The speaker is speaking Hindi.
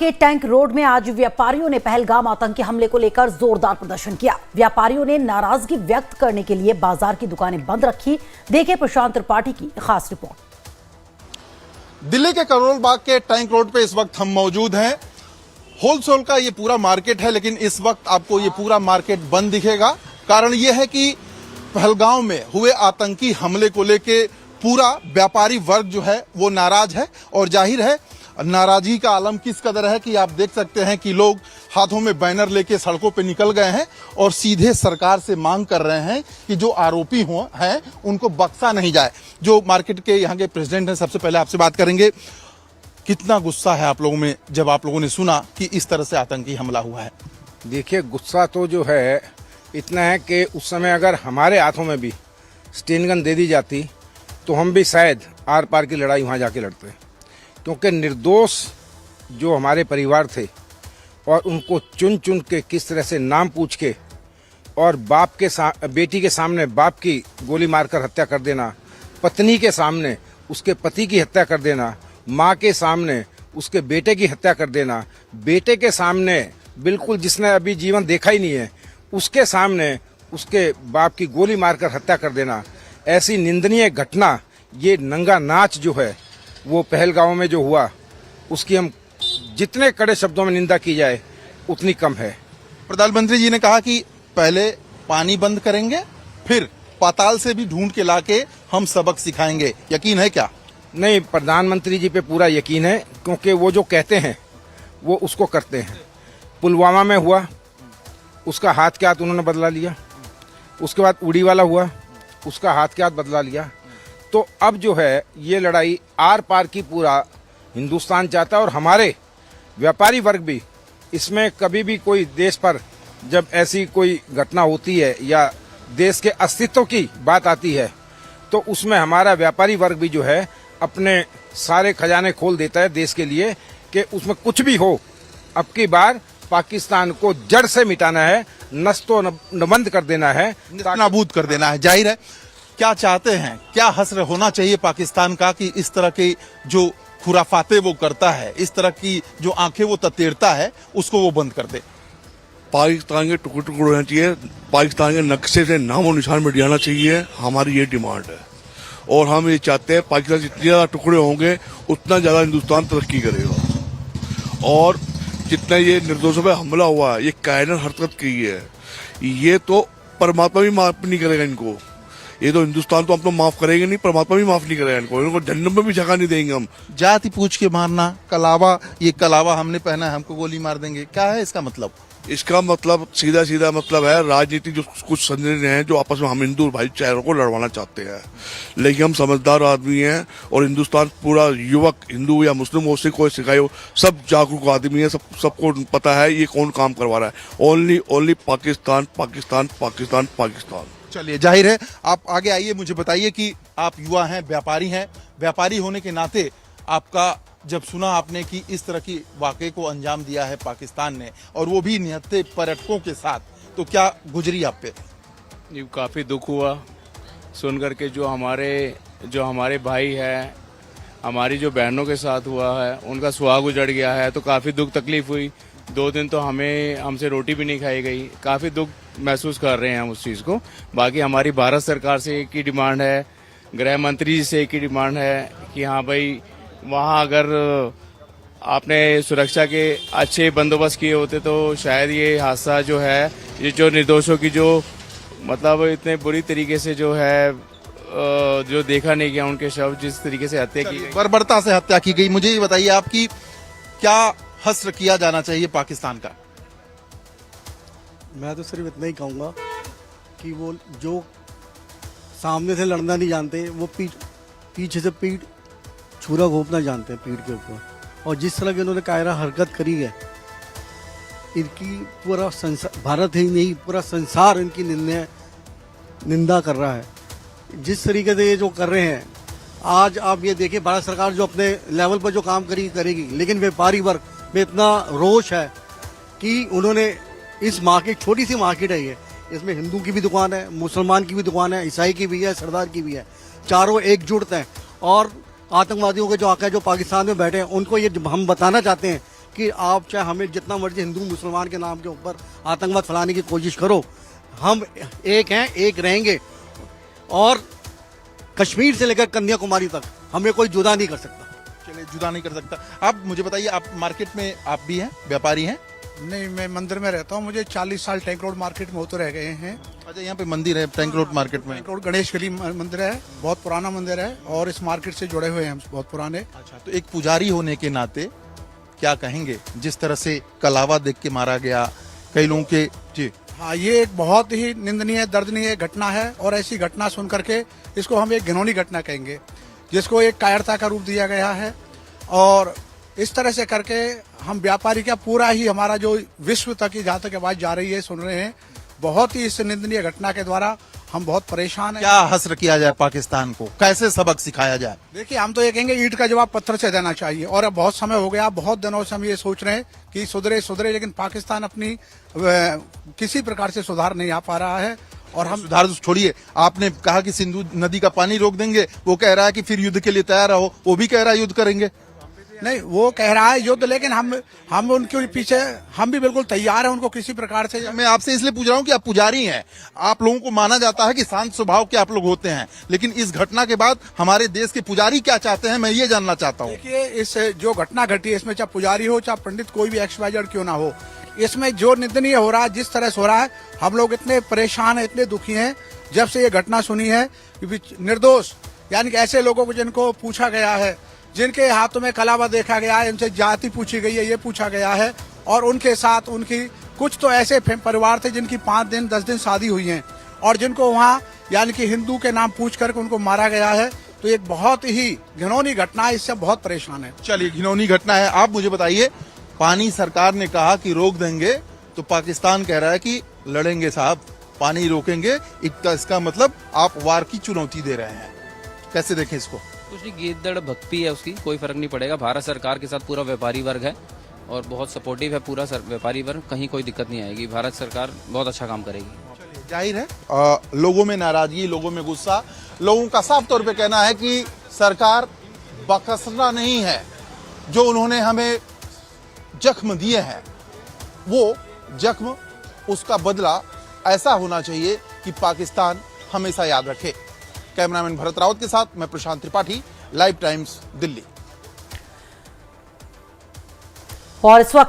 के टैंक रोड में आज व्यापारियों ने पहलगाम आतंकी हमले को लेकर जोरदार प्रदर्शन किया। व्यापारियों ने नाराजगी व्यक्त करने के लिए बाजार की दुकानें बंद रखी। देखें प्रशांत त्रिपाठी की खास रिपोर्ट। दिल्ली के करोल बाग के टैंक रोड पे इस वक्त हम मौजूद हैं। होलसेल का ये पूरा मार्केट है, लेकिन इस वक्त आपको ये पूरा मार्केट बंद दिखेगा। कारण ये है कि पहलगाम में हुए आतंकी हमले को लेके पूरा व्यापारी वर्ग जो है वो नाराज है, और जाहिर है नाराजगी का आलम किस कदर है कि आप देख सकते हैं कि लोग हाथों में बैनर लेके सड़कों पे निकल गए हैं और सीधे सरकार से मांग कर रहे हैं कि जो आरोपी हैं उनको बख्शा नहीं जाए। जो मार्केट के यहाँ के प्रेसिडेंट हैं, सबसे पहले आपसे बात करेंगे। कितना गुस्सा है आप लोगों में जब आप लोगों ने सुना कि इस तरह से आतंकी हमला हुआ है? देखिए, गुस्सा तो जो है इतना है कि उस समय अगर हमारे हाथों में भी स्टेन गन दे दी जाती तो हम भी शायद आर पार की लड़ाई वहाँ जाके लड़ते, क्योंकि निर्दोष जो हमारे परिवार थे और उनको चुन चुन के किस तरह से नाम पूछ के और बाप के बेटी के सामने बाप की गोली मारकर हत्या कर देना, पत्नी के सामने उसके पति की हत्या कर देना, माँ के सामने उसके बेटे की हत्या कर देना, बेटे के सामने बिल्कुल जिसने अभी जीवन देखा ही नहीं है उसके सामने उसके बाप की गोली मारकर हत्या कर देना, ऐसी निंदनीय घटना, ये नंगा नाच जो है वो पहलगाम में जो हुआ उसकी हम जितने कड़े शब्दों में निंदा की जाए उतनी कम है। प्रधानमंत्री जी ने कहा कि पहले पानी बंद करेंगे, फिर पाताल से भी ढूंढ के लाके हम सबक सिखाएंगे। यकीन है क्या? नहीं, प्रधानमंत्री जी पे पूरा यकीन है, क्योंकि वो जो कहते हैं वो उसको करते हैं। पुलवामा में हुआ, उसका हाथ के हाथ उन्होंने बदला लिया। उसके बाद उड़ी वाला हुआ, उसका हाथ के हाथ बदला लिया। तो अब जो है ये लड़ाई आर पार की पूरा हिंदुस्तान चाहता है, और हमारे व्यापारी वर्ग भी इसमें कभी भी कोई देश पर जब ऐसी कोई घटना होती है या देश के अस्तित्व की बात आती है तो उसमें हमारा व्यापारी वर्ग भी जो है अपने सारे खजाने खोल देता है देश के लिए कि उसमें कुछ भी हो, अब की बार पाकिस्तान को जड़ से मिटाना है, नस्तो नबंद कर देना है, नाबूद कर देना है। जाहिर है, क्या चाहते हैं, क्या हस्र होना चाहिए पाकिस्तान का कि इस तरह की जो खुराफाते वो करता है, इस तरह की जो आंखें वो ततेरता है, उसको वो बंद कर दे? पाकिस्तान के टुकड़े टुकड़े होना चाहिए, पाकिस्तान के नक्शे से नाम और निशान मिट जाना चाहिए। हमारी ये डिमांड है, और हम ये चाहते हैं पाकिस्तान जितने ज्यादा टुकड़े होंगे उतना ज्यादा हिंदुस्तान तरक्की करेगा। और जितना ये निर्दोषों पे हमला हुआ है, ये कायरन हरकत की है, ये तो परमात्मा भी माफ नहीं करेगा इनको। ये तो हिंदुस्तान तो हम तो माफ करेंगे नहीं, परमात्मा भी माफ नहीं करेगा इनको जन्नत में भी जगह नहीं देंगे हम। जाति पूछ के मारना, कलावा, ये कलावा हमने पहना है, हमको गोली मार देंगे, क्या है इसका मतलब? इसका मतलब सीधा सीधा मतलब है राजनीति। जो कुछ संजय हैं जो आपस में हम हिंदू भाईचारों को लड़वाना चाहते हैं, लेकिन हम समझदार आदमी हैं और हिंदुस्तान पूरा युवक हिंदू या मुस्लिम हो से कोई सिखाए हो, सब जागरूक आदमी है, सबको पता है ये कौन काम करवा रहा है। ओनली पाकिस्तान पाकिस्तान पाकिस्तान पाकिस्तान। चलिए, जाहिर है आप आगे आइए, मुझे बताइए कि आप युवा हैं, व्यापारी हैं, व्यापारी होने के नाते आपका जब सुना आपने कि इस तरह की वाकये को अंजाम दिया है पाकिस्तान ने, और वो भी निहत्थे पर्यटकों के साथ, तो क्या गुजरी आप पे? जी, काफ़ी दुख हुआ सुन करके। जो हमारे भाई है, हमारी जो बहनों के साथ हुआ है, उनका सुहाग उजड़ गया है, तो काफ़ी दुख तकलीफ हुई। 2 दिन तो हमसे रोटी भी नहीं खाई गई। काफ़ी दुख महसूस कर रहे हैं हम उस चीज़ को। बाकी हमारी भारत सरकार से एक ही डिमांड है, गृह मंत्री जी से एक ही डिमांड है कि हाँ भाई, वहाँ अगर आपने सुरक्षा के अच्छे बंदोबस्त किए होते तो शायद ये हादसा जो है, ये जो निर्दोषों की जो मतलब इतने बुरी तरीके से जो है जो देखा नहीं गया, उनके शव जिस तरीके से हत्या की गई, बर्बरता से हत्या की गई। मुझे ये बताइए आपकी क्या हस्र किया जाना चाहिए पाकिस्तान का? मैं तो सिर्फ इतना ही कहूँगा कि वो जो सामने से लड़ना नहीं जानते, वो पीछे से पीठ छुरा घोंपना जानते हैं पीठ के ऊपर। और जिस तरह की उन्होंने कायरा हरकत करी है, इनकी पूरा संसार, भारत ही नहीं पूरा संसार इनकी निंदा कर रहा है। जिस तरीके से ये जो कर रहे हैं, आज आप ये देखिए, भारत सरकार जो अपने लेवल पर जो काम करेगी, लेकिन व्यापारी वर्ग में इतना रोष है कि उन्होंने इस मार्केट, छोटी सी मार्केट है ये, इसमें हिंदू की भी दुकान है, मुसलमान की भी दुकान है, ईसाई की भी है, सरदार की भी है, चारों एकजुट हैं। और आतंकवादियों के जो आका जो पाकिस्तान में बैठे हैं, उनको ये हम बताना चाहते हैं कि कि आप चाहे हमें जितना मर्जी हिंदू मुसलमान के नाम के ऊपर आतंकवाद फैलाने की कोशिश करो, हम एक हैं, एक रहेंगे। और कश्मीर से लेकर कन्याकुमारी तक हमें कोई जुदा नहीं कर सकता। चलिए, जुदा नहीं कर सकता। आप मुझे बताइए, आप मार्केट में आप भी हैं, व्यापारी हैं? नहीं, मैं मंदिर में रहता हूँ। मुझे 40 साल टैंक रोड मार्केट में होते रह गए हैं। अच्छा, यहाँ पे मंदिर है टैंक रोड मार्केट में? टैंक रोड गणेश गली मंदिर है, बहुत पुराना मंदिर है और इस मार्केट से जुड़े हुए हैं हम बहुत पुराने। अच्छा, तो एक पुजारी होने के नाते क्या कहेंगे, जिस तरह से कलावा देख के मारा गया कई लोगों के? जी हाँ, ये एक बहुत ही निंदनीय दर्दनीय घटना है और ऐसी घटना सुन करके इसको हम एक घिनौनी घटना कहेंगे, जिसको एक कायरता का रूप दिया गया है। और इस तरह से करके हम व्यापारी का पूरा ही हमारा जो विश्व तक की जहाँ तक आवाज जा रही है, सुन रहे हैं, बहुत ही इस निंदनीय घटना के द्वारा हम बहुत परेशान हैं। क्या हस्र किया जाए पाकिस्तान को, कैसे सबक सिखाया जाए? देखिए, हम तो ये कहेंगे ईंट का जवाब पत्थर से देना चाहिए। और अब बहुत समय हो गया, बहुत दिनों से हम ये सोच रहे हैं कि सुधरे, लेकिन पाकिस्तान अपनी किसी प्रकार से सुधार नहीं आ पा रहा है। और हम सुधार तो छोड़िए, आपने कहा कि सिंधु नदी का पानी रोक देंगे, वो कह रहा है कि फिर युद्ध के लिए तैयार रहो, वो भी कह रहा है युद्ध करेंगे। नहीं, वो कह रहा है युद्ध, लेकिन हम उनके पीछे हम भी बिल्कुल तैयार हैं उनको किसी प्रकार से। मैं आपसे इसलिए पूछ रहा हूं कि आप पुजारी हैं, आप लोगों को माना जाता है कि शांत स्वभाव के आप लोग होते हैं, लेकिन इस घटना के बाद हमारे देश के पुजारी क्या चाहते हैं, मैं ये जानना चाहता हूं। देखिए, इस जो घटना घटी है, इसमें चाहे पुजारी हो चाहे पंडित, कोई भी XYZ क्यों ना हो, इसमें जो निंदनीय हो रहा है, जिस तरह से हो रहा है, हम लोग इतने परेशान हैं, इतने दुखी हैं जब से ये घटना सुनी है। निर्दोष यानी कि ऐसे लोगों को जिनको पूछा गया है, जिनके हाथों में कलावा देखा गया है, इनसे जाति पूछी गई है, ये पूछा गया है, और उनके साथ उनकी कुछ तो ऐसे परिवार थे जिनकी 5 दिन 10 दिन शादी हुई है, और जिनको वहाँ यानी कि हिंदू के नाम पूछ करके उनको मारा गया है। तो एक बहुत ही घिनौनी घटना है, इससे बहुत परेशान है। चलिए, घिनौनी घटना है। आप मुझे बताइए, पानी सरकार ने कहा कि रोक देंगे, तो पाकिस्तान कह रहा है कि लड़ेंगे साहब, पानी रोकेंगे। इसका मतलब आप वार की चुनौती दे रहे हैं, कैसे देखें इसको? कुछ नहीं, गीदड़ भक्ति है उसकी, कोई फर्क नहीं पड़ेगा। भारत सरकार के साथ पूरा व्यापारी वर्ग है और बहुत सपोर्टिव है पूरा व्यापारी वर्ग, कहीं कोई दिक्कत नहीं आएगी। भारत सरकार बहुत अच्छा काम करेगी। जाहिर है लोगों में नाराजगी, लोगों में गुस्सा, लोगों का साफ तौर पे कहना है कि सरकार बकसरा नहीं है। जो उन्होंने हमें जख्म दिए हैं, वो जख्म, उसका बदला ऐसा होना चाहिए कि पाकिस्तान हमेशा याद रखे। कैमरामैन भरत रावत के साथ मैं प्रशांत त्रिपाठी, लाइव टाइम्स, दिल्ली। और इस वक्त